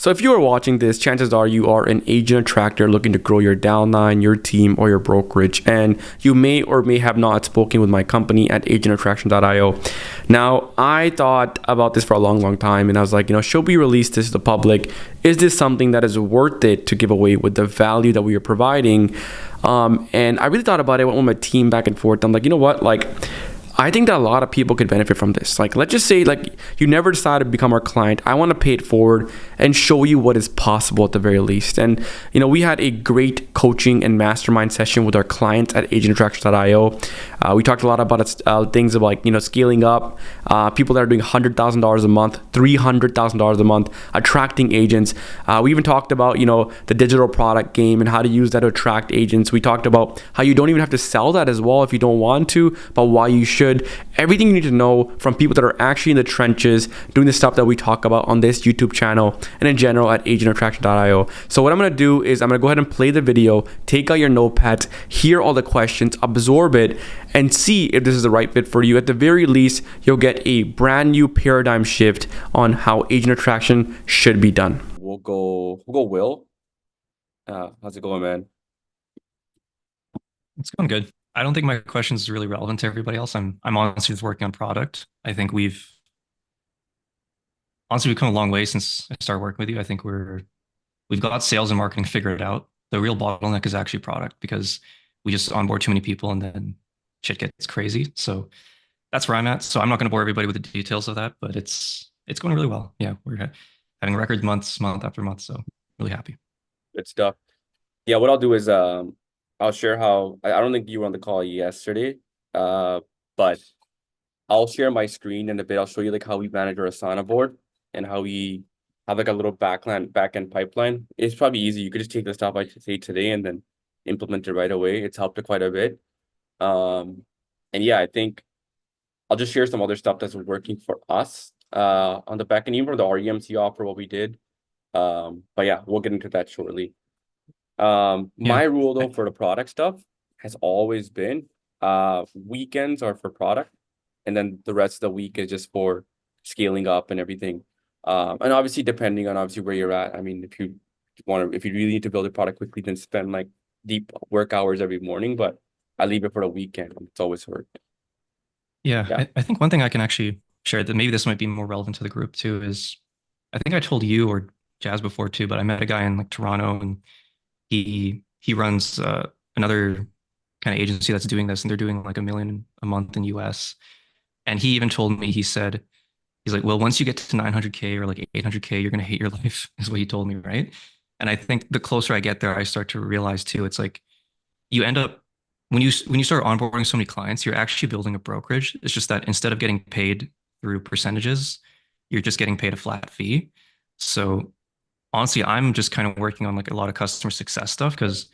So if you are watching this, chances are you are an agent attractor looking to grow your downline, your team, or your brokerage. And you may or may have not spoken with my company at agentattraction.io. Now, I thought about this for a long time, and I was like, should we release this to the public? Is this something that is worth it to give away with the value that we are providing? And I really thought about it, went with my team back and forth. I'm like, you know what? I think that a lot of people could benefit from this. Let's just say, you never decided to become our client. I want to pay it forward and show you what is possible at the very least. And, we had a great coaching and mastermind session with our clients at agentattraction.io. We talked a lot about things about, scaling up, people that are doing $100,000 a month, $300,000 a month, attracting agents. We even talked about, the digital product game and how to use that to attract agents. We talked about how you don't even have to sell that as well if you don't want to, but why you should. Everything you need to know from people that are actually in the trenches doing the stuff that we talk about on this YouTube channel and in general at agentattraction.io. So what I'm going to do is I'm going to go ahead and play the video, take out your notepads, hear all the questions, absorb it, and see if this is the right fit for you. At the very least, you'll get a brand new paradigm shift on how agent attraction should be done. We'll go Will. How's it going, man? It's going good. I don't think my question is really relevant to everybody else. I'm honestly just working on product. I think we've come a long way since I started working with you. I think we've got sales and marketing figured out. The real bottleneck is actually product, because we just onboard too many people and then shit gets crazy. So that's where I'm at. So I'm not going to bore everybody with the details of that, but it's going really well. Yeah, we're having record months, month after month. So really happy. Good stuff. Yeah, what I'll do is I'll share how I don't think you were on the call yesterday, but I'll share my screen in a bit. I'll show you how we manage our Asana board and how we have a little back-end pipeline. It's probably easy. You could just take the stuff I say today and then implement it right away. It's helped it quite a bit. And yeah, I think I'll just share some other stuff that's working for us on the back end, even for the REMC offer, what we did. But yeah, we'll get into that shortly. My rule though for the product stuff has always been weekends are for product, and then the rest of the week is just for scaling up and everything. And obviously depending on where you're at. I mean, if you really need to build a product quickly, then spend deep work hours every morning, but I leave it for the weekend. It's always worked. Yeah. I think one thing I can actually share that maybe this might be more relevant to the group too is, I think I told you or Jazz before too, but I met a guy in Toronto, and he runs another kind of agency that's doing this, and they're doing $1 million a month in US. And he even told me, he's like, well, once you get to 900K or 800K, you're going to hate your life, is what he told me. Right. And I think the closer I get there, I start to realize too, it's you end up, when you start onboarding so many clients, you're actually building a brokerage. It's just that instead of getting paid through percentages, you're just getting paid a flat fee. So honestly, I'm just kind of working on a lot of customer success stuff, because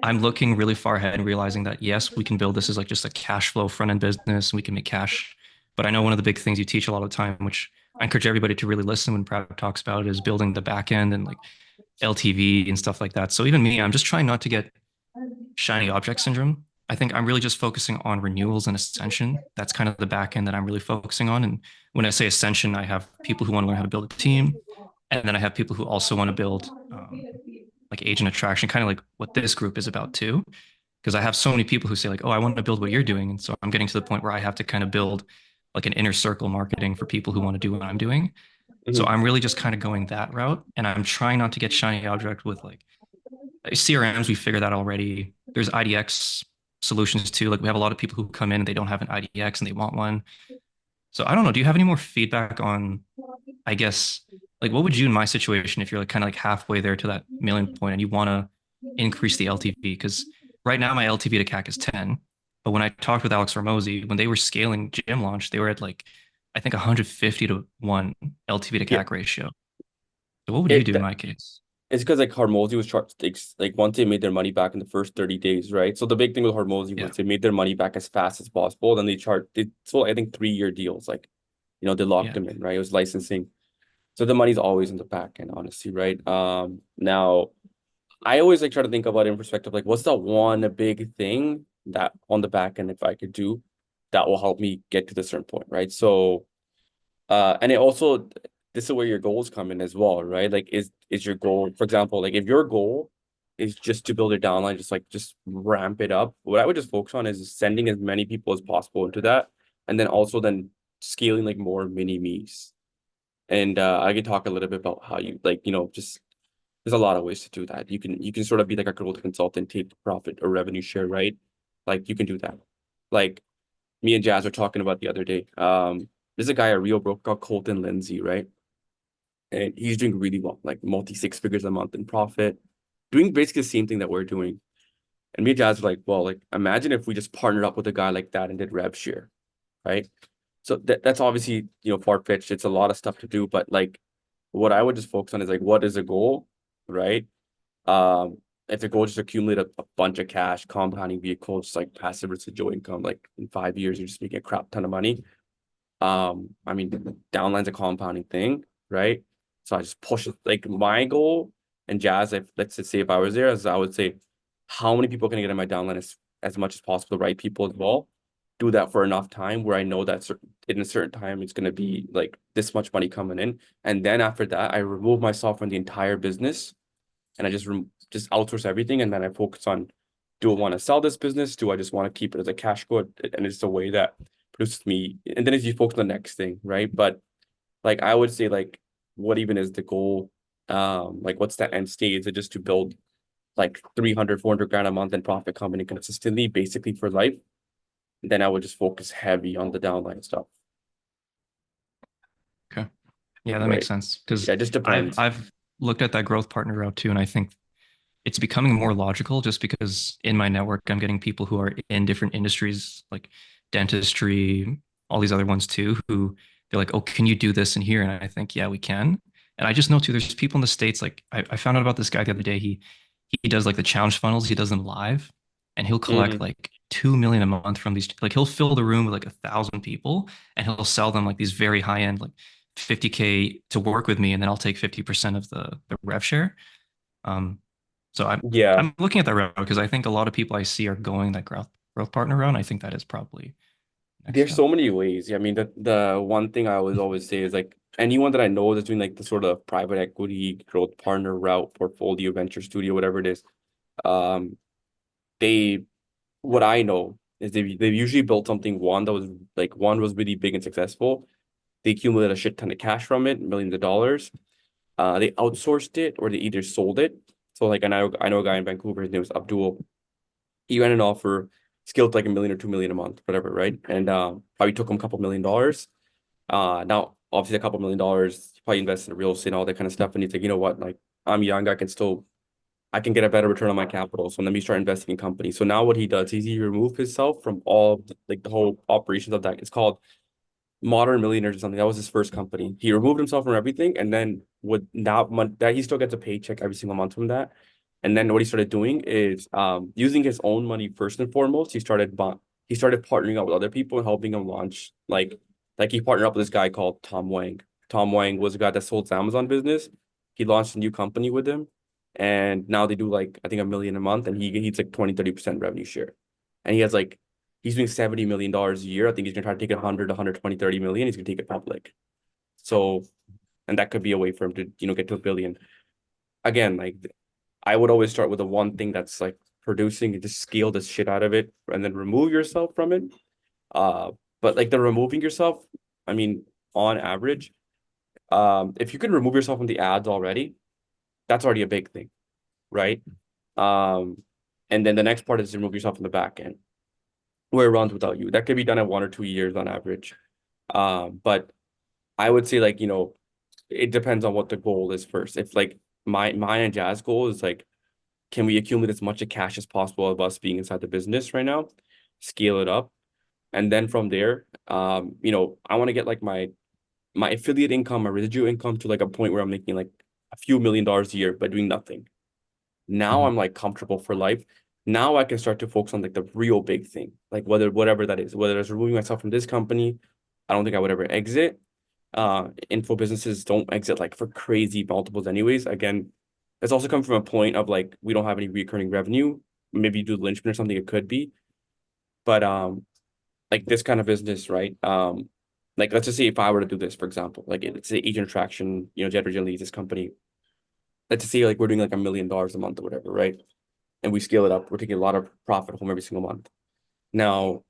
I'm looking really far ahead and realizing that, yes, we can build this as just a cash flow front end business and we can make cash. But I know one of the big things you teach a lot of the time, which I encourage everybody to really listen when Prav talks about it, is building the back end and LTV and stuff like that. So even me, I'm just trying not to get shiny object syndrome. I think I'm really just focusing on renewals and ascension. That's kind of the back end that I'm really focusing on. And when I say ascension, I have people who want to learn how to build a team. And then I have people who also want to build agent attraction, kind of what this group is about too. Because I have so many people who say oh, I want to build what you're doing. And so I'm getting to the point where I have to kind of build an inner circle marketing for people who want to do what I'm doing. Mm-hmm. So I'm really just kind of going that route. And I'm trying not to get shiny object with CRMs. We figured that already. There's IDX solutions too. We have a lot of people who come in and they don't have an IDX and they want one. So I don't know. Do you have any more feedback on, I guess, what would you in my situation, if you're kind of halfway there to that million point and you want to increase the LTV? Because right now my LTV to CAC is 10. But when I talked with Alex Ramosi, when they were scaling Gym Launch, they were at I think 150 to 1 LTV to CAC ratio. So what would you do in my case? It's because Hormozi was charged once they made their money back in the first 30 days, right? So the big thing with Hormozi was they made their money back as fast as possible. Then they sold, I think, 3-year deals. They locked them in, right? It was licensing. So the money's always in the back end, honestly, right? Now I always try to think about it in perspective, what's the one big thing that on the back end, if I could do, that will help me get to the certain point, right? So, and it also, this is where your goals come in as well, right? Like, is your goal, for example, like if your goal is just to build a downline, just ramp it up. What I would just focus on is sending as many people as possible into that, and then also then scaling like more mini me's. And I could talk a little bit about how you like, just there's a lot of ways to do that. You can sort of be like a growth consultant, take profit or revenue share, right? Like you can do that. Like me and Jazz were talking about the other day. There's a guy at Rio broke called Colton Lindsay, right? And he's doing really well, like multi six figures a month in profit, doing basically the same thing that we're doing. And me and Jazz were like, well, like imagine if we just partnered up with a guy like that and did rev share, right? So that's obviously, far-fetched. It's a lot of stuff to do, but like what I would just focus on is like what is a goal, right? Um, if the goal is just accumulate a bunch of cash, compounding vehicles, just like passive residual income, like in 5 years, you're just making a crap ton of money. I mean, the downline's a compounding thing, right? So I just push it. Like my goal and Jazz, if let's just say if I was there, as I would say, how many people can I get in my downline as much as possible, the right people as well. Do that for enough time where I know that in a certain time it's going to be like this much money coming in, and then after that I remove myself from the entire business, and I just outsource everything, and then I focus on, do I want to sell this business? Do I just want to keep it as a cash good? And it's a way that produces me. And then as you focus on the next thing, right? But like I would say, like, what even is the goal? Like what's that end state? Is it just to build like 300, 400 grand a month in profit coming in consistently, basically for life? Then I would just focus heavy on the downline stuff. Okay. Yeah, that makes Right. sense. Because Yeah, it just I've depends. I've looked at that growth partner route too, and I think it's becoming more logical just because in my network I'm getting people who are in different industries like dentistry, all these other ones too, who they're like, oh, can you do this in here? And I think, yeah, we can. And I just know too, there's people in the States, like I found out about this guy the other day. He does like the challenge funnels, he does them live, and he'll collect Mm-hmm. like 2 million a month from these. Like he'll fill the room with like 1,000 people and he'll sell them like these very high end, like 50K to work with me, and then I'll take 50% of the rev share. Um, so I'm Yeah. I'm looking at that route because I think a lot of people I see are going that growth partner route. And I think that is probably next There's step. so many ways. I mean, the one thing I always say is like anyone that I know that's doing like the sort of private equity growth partner route, portfolio, venture studio, whatever it is, um, they what I know is they've usually built something one was really big and successful. They accumulated a shit ton of cash from it, millions of dollars. They outsourced it or they either sold it. So like I know a guy in Vancouver, his name is Abdul. He ran an offer, scaled to like a million or 2 million a month, whatever, right? And probably took him a couple $1 million. Now obviously a couple $1 million, he probably invested in real estate and all that kind of stuff. And he's like, you know what? Like I'm young, I can get a better return on my capital. So let me start investing in companies. So now what he does is he removed himself from all of like the whole operations of that. It's called Modern Millionaires or something. That was his first company. He removed himself from everything, and then with that he still gets a paycheck every single month from that. And then what he started doing is using his own money first and foremost. He started partnering up with other people and helping them launch like he partnered up with this guy called Tom Wang. Tom Wang was a guy that sold his Amazon business. He launched a new company with him, and now they do like I think 1 million a month, and he's like 20-30% revenue share. And he has like he's doing $70 million a year. I think he's gonna try to take it 100, 120, 30 million. He's gonna take it public. So, and that could be a way for him to, get to 1 billion. Again, like I would always start with the one thing that's like producing and just scale the shit out of it and then remove yourself from it. Uh, but like the removing yourself, I mean, on average, if you can remove yourself from the ads already, that's already a big thing, right? Um, and then the next part is to remove yourself from the back end where it runs without you. That could be done in 1 or 2 years on average. But I would say like, it depends on what the goal is first. If like mine and Jazz goal is like, can we accumulate as much of cash as possible of us being inside the business right now, scale it up, and then from there, I want to get like my affiliate income, my residual income to like a point where I'm making like a few $1 million a year, but doing nothing. Now Mhm. I'm like comfortable for life. Now I can start to focus on like the real big thing, like whatever that is, whether it's removing myself from this company. I don't think I would ever exit. Info businesses don't exit like for crazy multiples anyways. Again, it's also come from a point of like we don't have any recurring revenue. Maybe you do linchpin or something, it could be. But like this kind of business, right? Like, let's just say if I were to do this, for example, like it's a Agent Attraction, Jet originally this company. Let's just say like we're doing like $1 million a month or whatever, right? And we scale it up. We're taking a lot of profit home every single month. Now,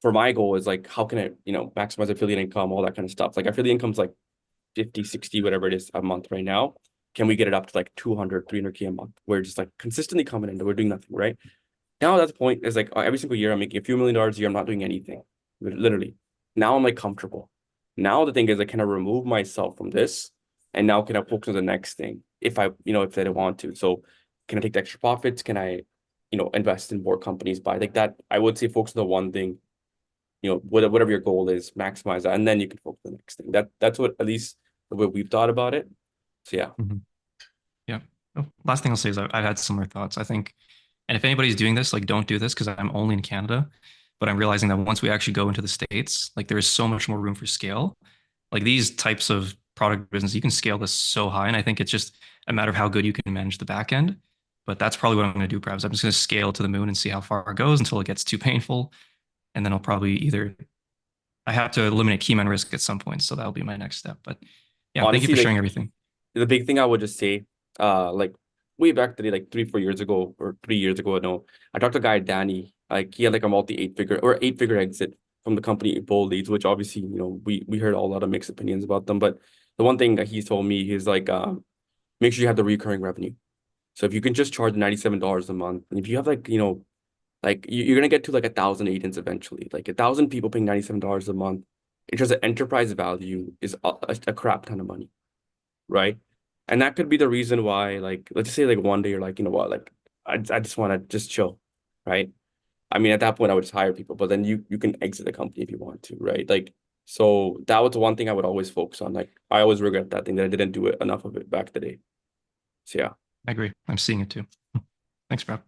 for my goal is like, how can I, maximize affiliate income, all that kind of stuff. Like affiliate income's like 50, 60, whatever it is a month right now. Can we get it up to like 200, 300K a month? We're just like consistently coming in, we're doing nothing, right? Now that's the point is like every single year I'm making a few $1 million a year. I'm not doing anything, literally. Now I'm like comfortable. Now the thing is, I kind of remove myself from this, and now can I focus on the next thing if if I want to. So can I take the extra profits? Can I, invest in more companies by like that? I would say focus on the one thing, whatever your goal is, maximize that, and then you can focus on the next thing. That's what at least the way we've thought about it. So yeah. Mm-hmm. Yeah. Oh, last thing I'll say is I've had similar thoughts. I think, and if anybody's doing this, like don't do this because I'm only in Canada. But I'm realizing that once we actually go into the States, like there is so much more room for scale. Like these types of product business, you can scale this so high. And I think it's just a matter of how good you can manage the back end. But that's probably what I'm going to do, perhaps. I'm just going to scale to the moon and see how far it goes until it gets too painful. And then I'll probably I have to eliminate key man risk at some point. So that'll be my next step. But yeah, thank you Honestly, for like sharing everything. the big thing I would just say, like way back today, like 3, 4 years ago or 3 years ago, no, I talked to a guy, Danny, like he had like a multi 8 figure or 8 figure exit from the company Bold Leads, which obviously, we heard a lot of mixed opinions about them. But the one thing that he told me, he's like, make sure you have the recurring revenue. So if you can just charge $97 a month, and if you have like, like you're gonna get to like 1,000 agents eventually, like 1,000 people paying $97 a month. In terms of enterprise value, is a crap ton of money, right? And that could be the reason why, like, let's just say like one day you're like, you know what, like I just want to just chill, right? I mean, at that point I would just hire people, but then you can exit the company if you want to, right? Like, so that was the one thing I would always focus on. Like, I always regret that thing that I didn't do it enough of it back in the day. So yeah, I agree. I'm seeing it too. Thanks, bro.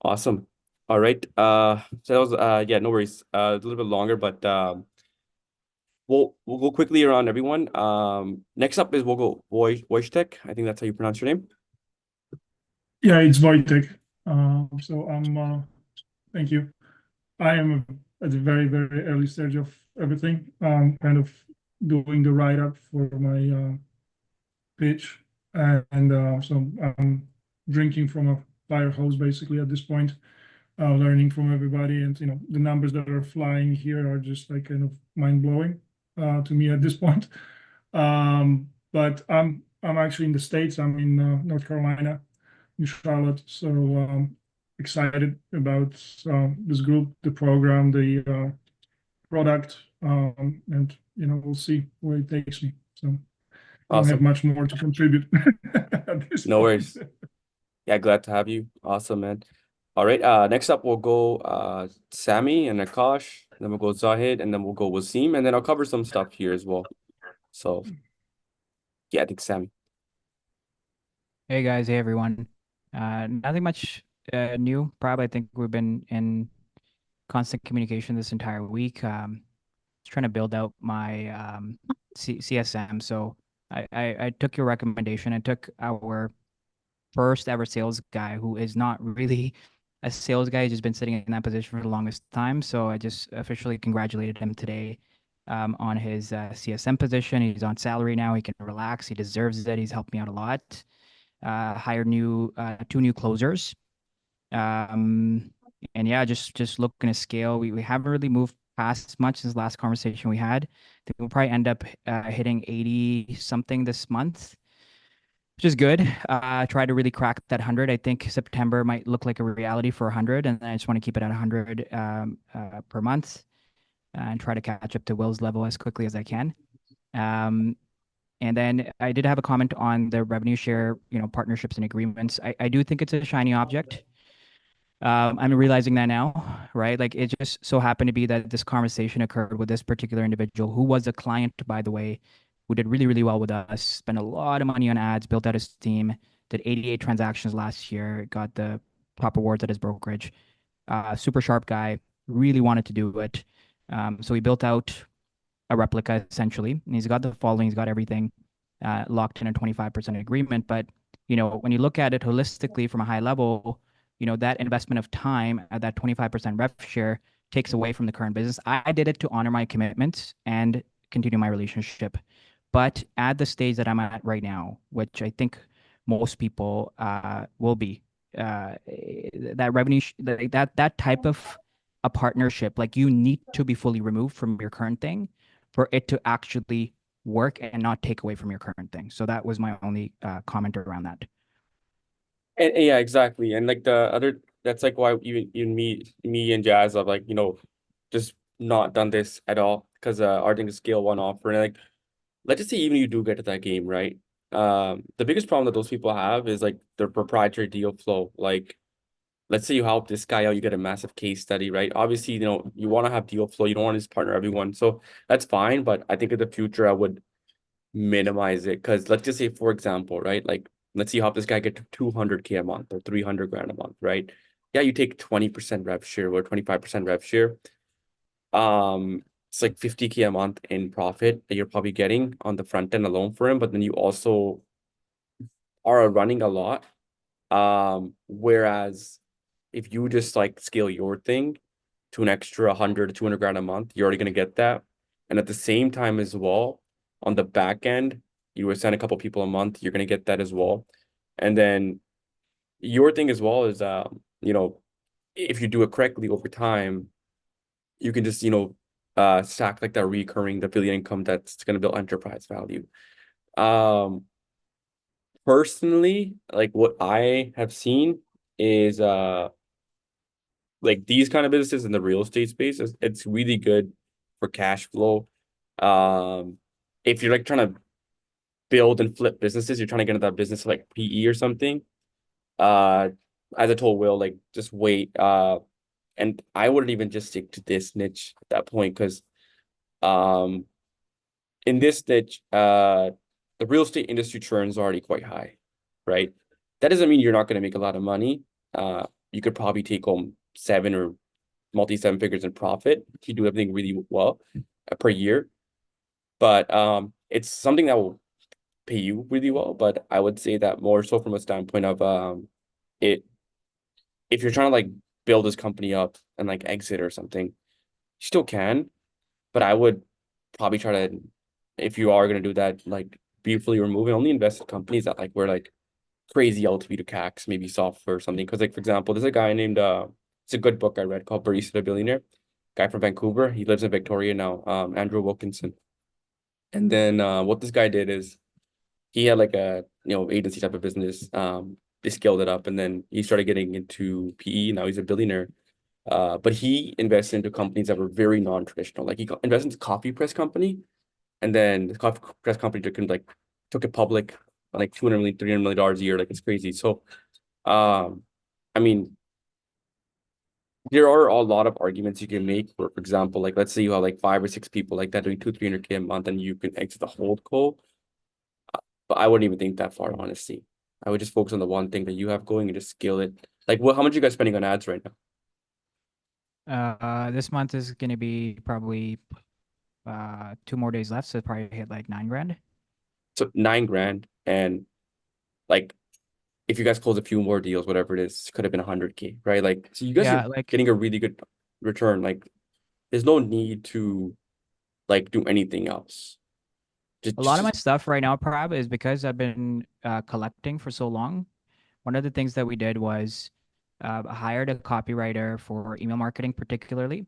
awesome. All right. So that was yeah, no worries. A little bit longer, but we'll go quickly around everyone. Next up is we'll go Wojtek. I think that's how you pronounce your name. Yeah, it's Wojtek. Thank you. I am at the very, very early stage of everything. Kind of doing the write-up for my pitch. So I'm drinking from a fire hose basically at this point, learning from everybody. And, the numbers that are flying here are just like kind of mind-blowing to me at this point. But I'm actually in the States. I'm in North Carolina, in Charlotte. So excited about this group, the program, the product, and we'll see where it takes me. So I don't have Awesome. much more to contribute at this No point. worries. Yeah, glad to have you. Awesome, man. All right. Next up we'll go Sammy and Akash, then we'll go Zahid, and then we'll go Wasim, and then I'll cover some stuff here as well. So yeah, I think Sammy. Hey guys, hey everyone. Nothing much new. Probably I think we've been in constant communication this entire week. Just trying to build out my CSM. So I took your recommendation. I took our first ever sales guy who is not really a sales guy. He's just been sitting in that position for the longest time. So I just officially congratulated him today on his CSM position. He's on salary now. He can relax. He deserves it. He's helped me out a lot. Hired two new closers. And yeah, just looking to scale. We haven't really moved past much since the last conversation we had. I think we'll probably end up hitting 80 something this month, which is good. Try to really crack that 100. I think September might look like a reality for 100, and I just want to keep it at 100 per month and try to catch up to Will's level as quickly as I can. And then I did have a comment on the revenue share, partnerships and agreements. I do think it's a shiny object. I'm realizing that now, right? Like it just so happened to be that this conversation occurred with this particular individual who was a client, by the way, who did really, really well with us, spent a lot of money on ads, built out his team, did 88 transactions last year, got the top awards at his brokerage. Super sharp guy, really wanted to do it. So he built out a replica essentially, and he's got the following, he's got everything locked in a 25% agreement. But when you look at it holistically from a high level, that investment of time at that 25% rev share takes away from the current business. I did it to honor my commitments and continue my relationship. But at the stage that I'm at right now, which I think most people will be, that revenue, like that type of a partnership, like you need to be fully removed from your current thing for it to actually work and not take away from your current thing. So that was my only comment around that. And yeah, exactly. And like the other, that's like why even me and Jazz have like, just not done this at all because our thing is scale one offer. And like, let's just say even you do get to that game, right? The biggest problem that those people have is like their proprietary deal flow. Like, let's say you help this guy out, you get a massive case study, right? Obviously, you want to have deal flow. You don't want to just partner everyone. So that's fine. But I think in the future, I would minimize it because let's just say, for example, right? Like, let's see how this guy get to 200K a month or 300 grand a month, right? Yeah, you take 20% rev share or 25% rev share. It's like 50K a month in profit that you're probably getting on the front end alone for him, but then you also are running a lot. Whereas if you just like scale your thing to an extra 100 to 200 grand a month, you're already going to get that. And at the same time as well, on the back end, you assign a couple people a month, you're going to get that as well. And then your thing as well is, if you do it correctly over time, you can just, stack like that recurring affiliate income that's going to build enterprise value. Personally, like what I have seen is like these kind of businesses in the real estate space, it's really good for cash flow. If you're like trying to build and flip businesses, you're trying to get into that business like PE or something. As I told Will, like just wait. And I wouldn't even just stick to this niche at that point because in this niche, the real estate industry churn is already quite high, right? That doesn't mean you're not going to make a lot of money. You could probably take home seven figures in profit if you do everything really well per year. But it's something that will pay you really well. But I would say that more so from a standpoint of it. If you're trying to like build this company up and like exit or something, you still can. But I would probably try to, if you are going to do that, like be fully remove and only invest in companies that like were like crazy LTV to CACs, maybe software or something. Because like for example, there's a guy named it's a good book I read called Barista the Billionaire, guy from Vancouver. He lives in Victoria now, Andrew Wilkinson. And then what this guy did is he had like a agency type of business. They scaled it up and then he started getting into PE. Now he's a billionaire. But he invested into companies that were very non-traditional. Like he invested into a coffee press company, and then the coffee press company took it public like $200 million, $300 million a year. Like it's crazy. So, I mean, there are a lot of arguments you can make. For example, like let's say you have like 5 or 6 people like that doing 200-300K a month, and you can exit the whole co. But I wouldn't even think that far, honestly. I would just focus on the one thing that you have going and just scale it. Like, how much are you guys spending on ads right now? This month is going to be probably 2 more days left, so probably hit like 9 grand. So 9 grand, and like if you guys close a few more deals, whatever it is, could have been 100K, right? Like, so you guys are getting a really good return. Like, there's no need to like do anything else. A lot of my stuff right now, Prab, is because I've been collecting for so long. One of the things that we did was hired a copywriter for email marketing, particularly.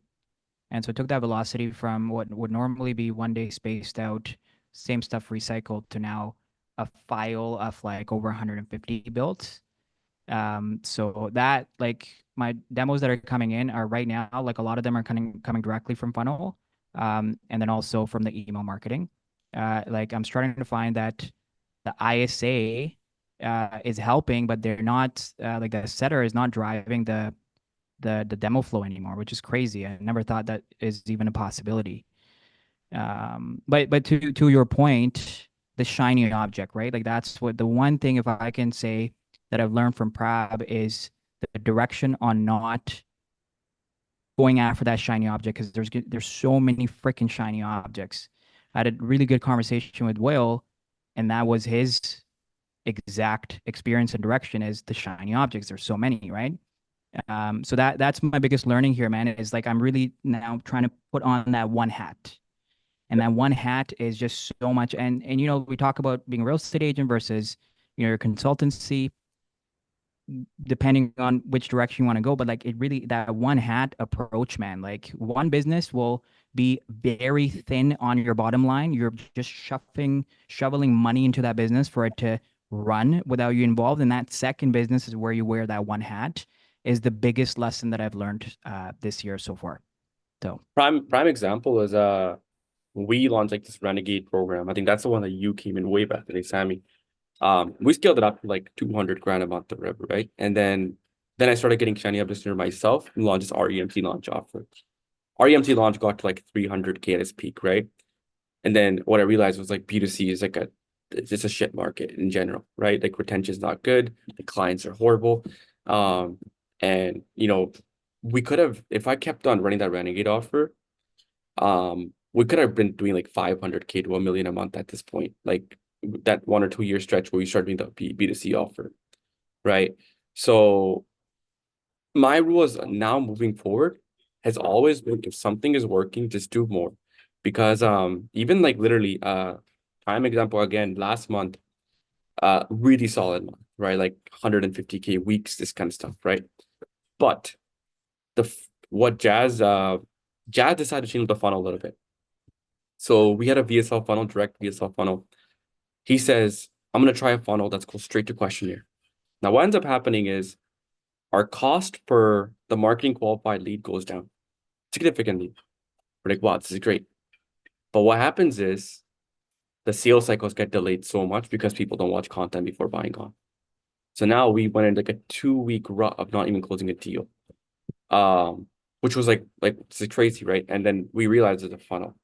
And so it took that velocity from what would normally be 1 day spaced out, same stuff recycled, to now a file of like over 150 built. So that like my demos that are coming in are right now, like a lot of them are coming directly from funnel, and then also from the email marketing. Like I'm starting to find that the ISA is helping, but they're not like the setter is not driving the demo flow anymore, which is crazy. I never thought that is even a possibility. But to your point, the shiny object, right? Like that's what the one thing, if I can say, that I've learned from Prab is the direction on not going after that shiny object, because there's so many freaking shiny objects. I had a really good conversation with Will, and that was his exact experience and direction is the shiny objects. There's so many, right? So that's my biggest learning here, man, is like I'm really now trying to put on that one hat. And that one hat is just so much. And you know, we talk about being a real estate agent versus, you know, your consultancy, depending on which direction you want to go. But like it really, that one hat approach, man, like one business will be very thin on your bottom line. You're just shoveling money into that business for it to run without you involved. And that second business is where you wear that one hat, is the biggest lesson that I've learned this year so far. So prime example is we launched like this Renegade program. I think that's the one that you came in way back today, Sammy. We scaled it up to like 200 grand a month or whatever, right? And then I started getting shiny up listener myself and launched this REMT launch offer. REMT launch got to like 300K at its peak, right? And then what I realized was like B2C is like it's just a shit market in general, right? Like retention is not good, the clients are horrible. And you know, we could have, if I kept on running that Renegade offer, we could have been doing like 500K to $1 million a month at this point. Like that 1 or 2 year stretch where we started doing the B2C offer, right? So my rule is now moving forward has always been, if something is working, just do more. Because even like literally prime example again, last month, really solid month, right? Like 150K weeks, this kind of stuff, right? But what Jazz decided to change the funnel a little bit. So we had a VSL funnel, direct VSL funnel. He says, I'm going to try a funnel that's goes straight to questionnaire. Now, what ends up happening is our cost per the marketing qualified lead goes down significantly. We're like, wow, this is great. But what happens is the sales cycles get delayed so much because people don't watch content before buying on. So now we went in like a 2-week rut of not even closing a deal, which was like it's crazy, right? And then we realized it's a funnel.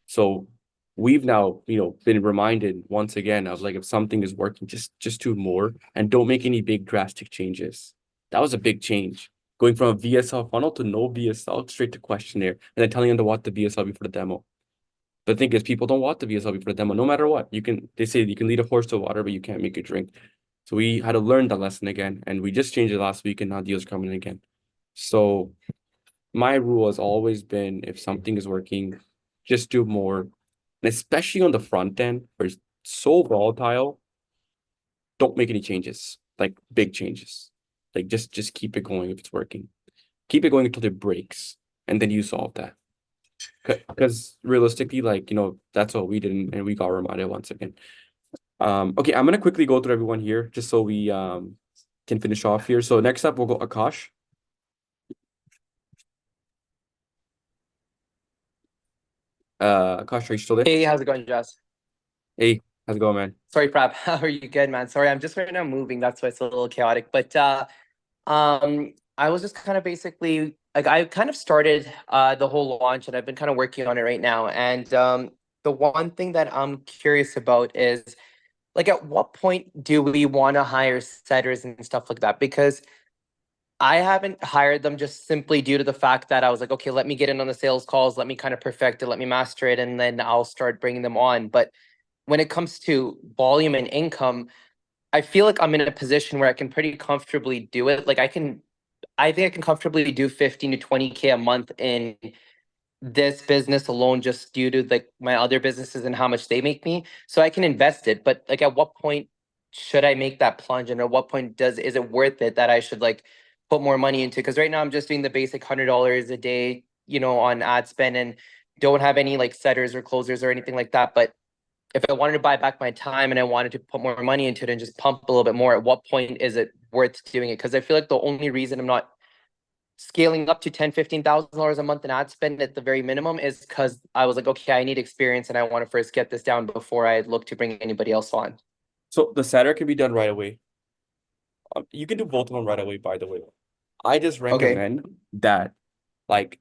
So we've now, you know, been reminded once again of like, if something is working, just do more and don't make any big drastic changes. That was a big change, going from a VSL funnel to no VSL straight to questionnaire, and then telling them to watch the VSL before the demo. The thing is, people don't watch the VSL before the demo, no matter what. They say you can lead a horse to water, but you can't make it drink. So we had to learn that lesson again, and we just changed it last week, and now deals are coming in again. So my rule has always been, if something is working, just do more. And especially on the front end, where it's so volatile, don't make any changes, like big changes. Like just keep it going if it's working. Keep it going until it breaks, and then you solve that. Because realistically, like, you know, that's what we did, and we got reminded once again. Okay, I'm gonna quickly go through everyone here just so we can finish off here. So next up, we'll go Akash. Akash, are you still there? Hey, how's it going, Jess? Hey, how's it going, man? Sorry, Prab. How are you? Good, man. Sorry, I'm just right now moving. That's why it's a little chaotic. But I was just kind of basically like I kind of started the whole launch, and I've been kind of working on it right now. And the one thing that I'm curious about is like, at what point do we want to hire setters and stuff like that? Because I haven't hired them just simply due to the fact that I was like, okay, let me get in on the sales calls, let me kind of perfect it, let me master it, and then I'll start bringing them on. But when it comes to volume and income, I feel like I'm in a position where I can pretty comfortably do it. Like I think I can comfortably do 15 to 20K a month in this business alone, just due to like my other businesses and how much they make me. So I can invest it. But like, at what point should I make that plunge? And at what point is it worth it that I should like put more money into? Because right now I'm just doing the basic $100 a day, you know, on ad spend, and don't have any like setters or closers or anything like that. But if I wanted to buy back my time and I wanted to put more money into it and just pump a little bit more, at what point is it worth doing it? Because I feel like the only reason I'm not scaling up to $10,000-$15,000 a month in ad spend at the very minimum is because I was like, okay, I need experience and I want to first get this down before I look to bring anybody else on. So the setter can be done right away. You can do both of them right away, by the way. I just recommend that, like,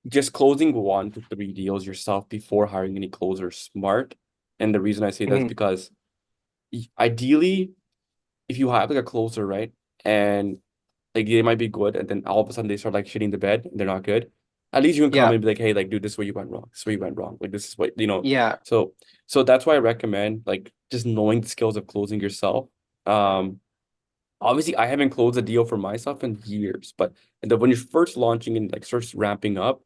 just closing 1 to 3 deals yourself before hiring any closers smart. And the reason I say that is because ideally, if you have like a closer, right, and like they might be good, and then all of a sudden they start like shitting the bed and they're not good, at least you can come and be like, hey, like, dude, this is where you went wrong. This is where you went wrong. Like, this is what, you know. Yeah. So that's why I recommend like just knowing the skills of closing yourself. Obviously, I haven't closed a deal for myself in years, but when you're first launching and like starts ramping up,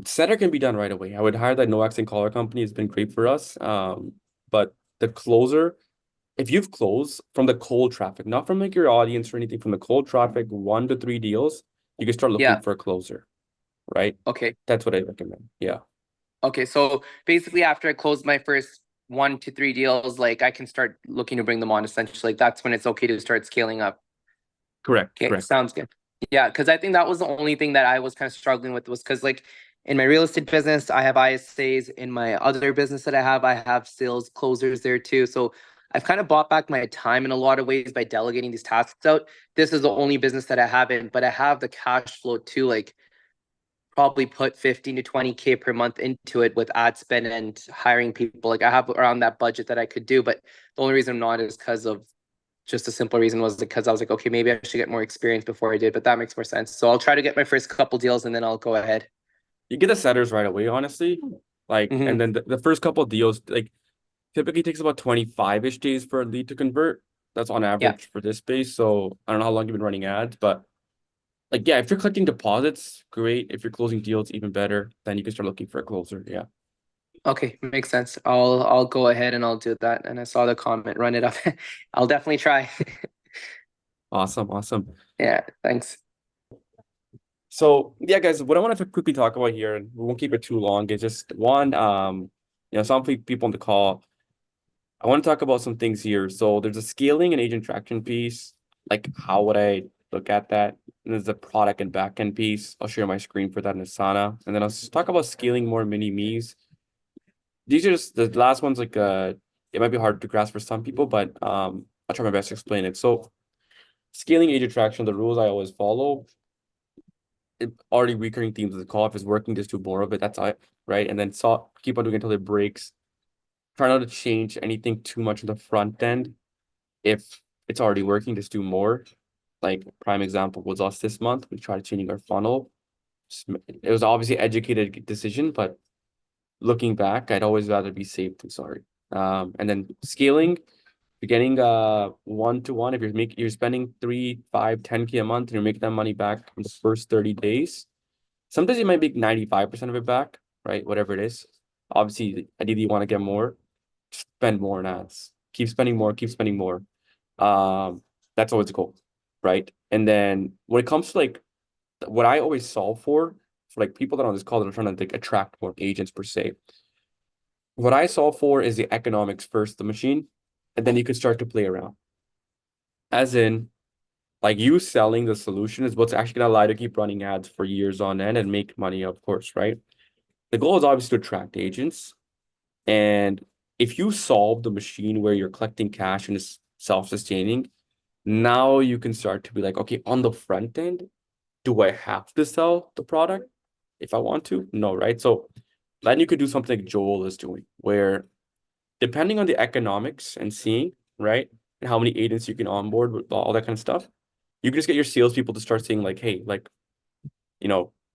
Setter can be done right away. I would hire that no accent caller company. It's been great for us. But the closer, if you've closed from the cold traffic, not from like your audience or anything, from the cold traffic, 1 to 3 deals, you can start looking Yeah. for a closer, right? Okay. That's what I recommend. Yeah. Okay. So basically, after I close my first 1 to 3 deals, like I can start looking to bring them on. Essentially, like that's when it's okay to start scaling up. Correct. Okay, Correct. sounds good. Yeah, because I think that was the only thing that I was kind of struggling with, was because like in my real estate business, I have ISAs. In my other business that I have sales closers there too. So I've kind of bought back my time in a lot of ways by delegating these tasks out. This is the only business that I haven't, but I have the cash flow to like probably put 15 to 20K per month into it with ad spend and hiring people. Like I have around that budget that I could do, but the only reason I'm not is because of just a simple reason was because I was like, okay, maybe I should get more experience before I did, but that makes more sense. So I'll try to get my first couple deals and then I'll go ahead. You get the setters right away, honestly. Like, Mhm. and then the first couple of deals, like typically takes about 25-ish days for a lead to convert. That's on average for this space. So I don't know how long you've been running ads, but like, yeah, if you're collecting deposits, great. If you're closing deals, even better. Then you can start looking for a closer. Yeah. Okay, makes sense. I'll go ahead and I'll do that. And I saw the comment, run it up. I'll definitely try. Awesome. Awesome. Yeah, thanks. So yeah, guys, what I want to quickly talk about here, and we won't keep it too long, is just one, some people on the call, I want to talk about some things here. So there's a scaling and agent traction piece. Like, how would I look at that? And there's a product and backend piece. I'll share my screen for that in Asana. And then I'll just talk about scaling more mini me's. These are just the last ones, like it might be hard to grasp for some people, but I'll try my best to explain it. So scaling agent traction, the rules I always follow. Already recurring themes of the call. If it's working, just do more of it. That's it, right? And then keep on doing it until it breaks. Try not to change anything too much in the front end. If it's already working, just do more. Like prime example was us this month. We tried changing our funnel. It was obviously an educated decision, but looking back, I'd always rather be safe than sorry. And then scaling, you're getting 1-to-1. If you're spending 3, 5, 10K a month and you're making that money back in the first 30 days. Sometimes you might make 95% of it back, right? Whatever it is. Obviously, ideally you want to get more, spend more in ads. Keep spending more, keep spending more. That's always the goal, right? And then when it comes to like what I always solve for like people that are on this call that are trying to like attract more agents per se. What I solve for is the economics first, the machine, and then you can start to play around. As in, like you selling the solution is what's actually gonna allow you to keep running ads for years on end and make money, of course, right? The goal is obviously to attract agents. And if you solve the machine where you're collecting cash and it's self-sustaining, now you can start to be like, okay, on the front end, do I have to sell the product if I want to? No, right? So then you could do something like Joel is doing, where depending on the economics and seeing, right, and how many agents you can onboard with all that kind of stuff, you can just get your salespeople to start saying like, hey, like,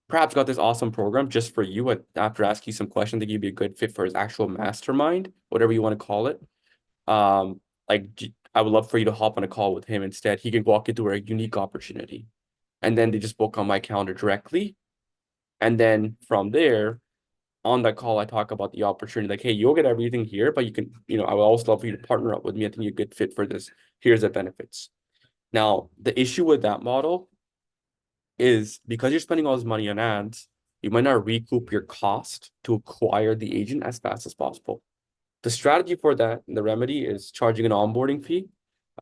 perhaps got this awesome program just for you. And after asking some questions, think you'd be a good fit for his actual mastermind, whatever you want to call it. I would love for you to hop on a call with him instead. He can walk you through a unique opportunity. And then they just book on my calendar directly. And then from there, on that call, I talk about the opportunity, like, hey, you'll get everything here, but you can, I would also love for you to partner up with me. I think you're a good fit for this. Here's the benefits. Now, the issue with that model is because you're spending all this money on ads, you might not recoup your cost to acquire the agent as fast as possible. The strategy for that, the remedy is charging an onboarding fee.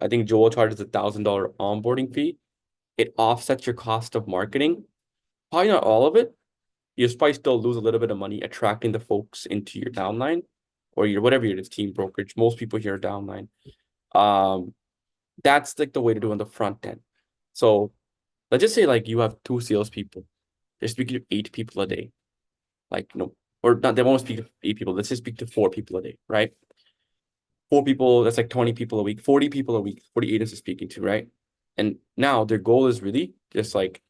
I think Joel charges $1,000 onboarding fee. It offsets your cost of marketing. Probably not all of it. You probably still lose a little bit of money attracting the folks into your downline or your whatever it is, team brokerage. Most people here are downline. That's like the way to do on the front end. So let's just say like you have 2 salespeople. They're speaking to 8 people a day. Like, or not, they won't speak to 8 people. Let's just speak to 4 people a day, right? 4 people, that's like 20 people a week, 40 people a week, 40 agents are speaking to, right? And now their goal is really just like,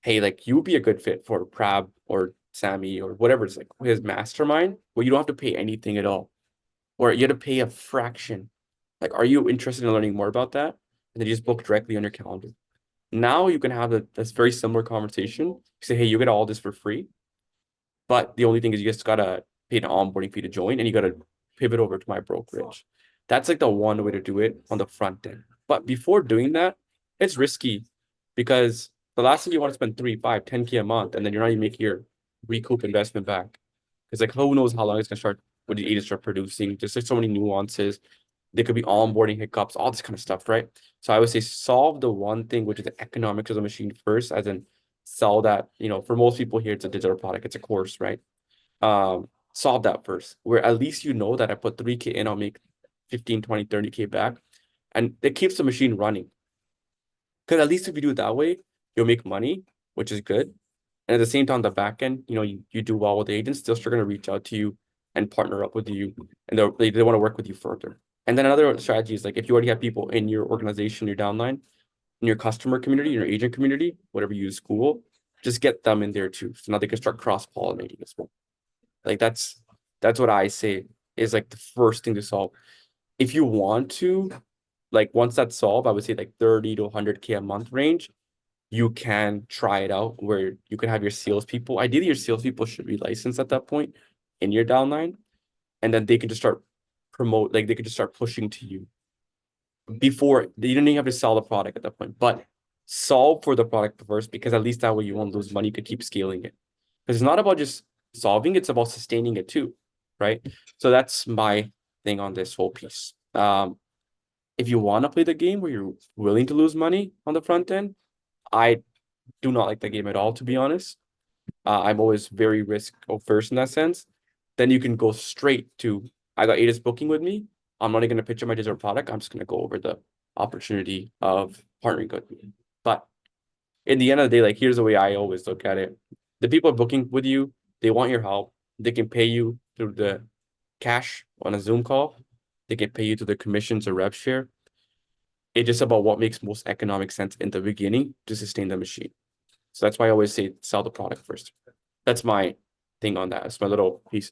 hey, like you would be a good fit for Prab or Sammy or whatever it's like his mastermind, where you don't have to pay anything at all, or you have to pay a fraction. Like, are you interested in learning more about that? And then you just book directly on your calendar. Now you can have this very similar conversation. You say, hey, you get all this for free. But the only thing is you just gotta pay an onboarding fee to join, and you gotta pivot over to my brokerage. That's like the one way to do it on the front end. But before doing that, it's risky because the last thing you want to spend 3, 5, 10K a month, and then you're not even making your recoup investment back. It's like who knows how long it's gonna start when the agents start producing. Just like so many nuances. There could be onboarding hiccups, all this kind of stuff, right? So I would say solve the one thing, which is the economics of the machine first, as in sell that, for most people here, it's a digital product, it's a course, right? Solve that first, where at least you know that I put 3K in, I'll make 15, 20, 30K back. And it keeps the machine running. Because at least if you do it that way, you'll make money, which is good. And at the same time, the back end, you do well with the agents, they're still going to reach out to you and partner up with you. And they want to work with you further. And then another strategy is like if you already have people in your organization, your downline, in your customer community, in your agent community, whatever you use, school, just get them in there too. So now they can start cross-pollinating as well. Like that's what I say is like the first thing to solve. If you want to, like once that's solved, I would say like 30 to 100K a month range, you can try it out where you can have your salespeople. Ideally, your salespeople should be licensed at that point in your downline, and then they can just start they can just start pushing to you before you don't even have to sell the product at that point, but solve for the product first, because at least that way you won't lose money, you could keep scaling it. Because it's not about just solving, it's about sustaining it too, right? So that's my thing on this whole piece. If you want to play the game where you're willing to lose money on the front end, I do not like the game at all, to be honest. I'm always very risk averse in that sense. Then you can go straight to, I got agents booking with me. I'm not even going to pitch my digital product. I'm just going to go over the opportunity of partnering with me. But in the end of the day, like here's the way I always look at it. The people booking with you, they want your help. They can pay you through the cash on a Zoom call. They can pay you through the commissions or rev share. It's just about what makes most economic sense in the beginning to sustain the machine. So that's why I always say sell the product first. That's my thing on that. It's my little piece.